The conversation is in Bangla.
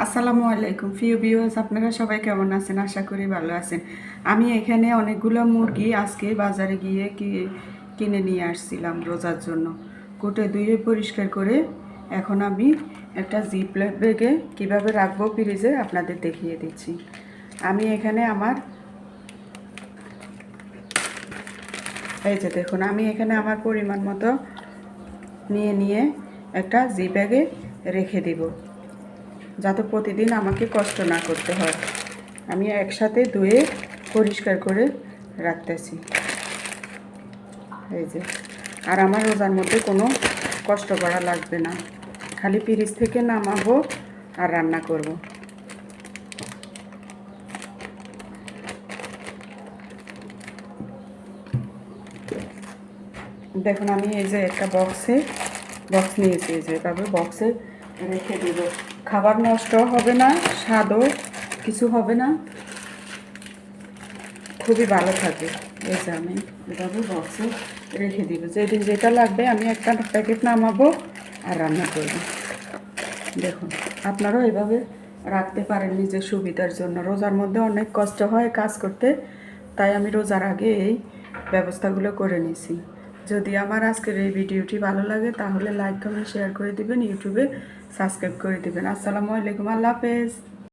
আসসালামু আলাইকুম প্রিয় ভিউয়ার্স, আপনারা সবাই কেমন আছেন? আশা করি ভালো আছেন। আমি এখানে অনেকগুলো মুরগি আজকে বাজারে গিয়ে কিনে নিয়ে আসছিলাম রোজার জন্য। কুটে ধুয়ে পরিষ্কার করে এখন আমি একটা জিপ ব্যাগে কীভাবে রাখবো ফ্রিজে আপনাদের দেখিয়ে দিচ্ছি। আমি এখানে এই যে দেখুন, আমি এখানে আমার পরিমাণ মতো নিয়ে একটা জিপ ব্যাগে রেখে দিব, যাতে প্রতিদিন আমাকে কষ্ট না করতে হয়। আমি একসাথে ধুয়ে পরিষ্কার করে রাখতেছি। এই যে, আর আমার রোজার মধ্যে কোনো কষ্ট করা লাগবে না, খালি ফ্রিজ থেকে নামাবো আর রান্না করব। দেখুন, আমি এই যে একটা বক্স নিয়েছি, এই যে এভাবে বক্সে রেখে দেব। খাবার নষ্ট হবে না, স্বাদও কিছু হবে না, খুবই ভালো থাকে। এই যে আমি এভাবে বক্সে রেখে দিব, যেদিন যেটা লাগবে আমি একটা প্যাকেট নামাবো আর রান্না করব। দেখুন, আপনারাও এভাবে রাখতে পারেন নিজের সুবিধার জন্য। রোজার মধ্যে অনেক কষ্ট হয় কাজ করতে, তাই আমি রোজার আগে এই ব্যবস্থাগুলো করে নিছি। যদি আমার আজকের এই ভিডিওটি ভালো লাগে তাহলে লাইক কমেন্ট শেয়ার করে দিবেন, ইউটিউবে সাবস্ক্রাইব করে দিবেন। আসসালামু আলাইকুম, আল্লাহ হাফেজ।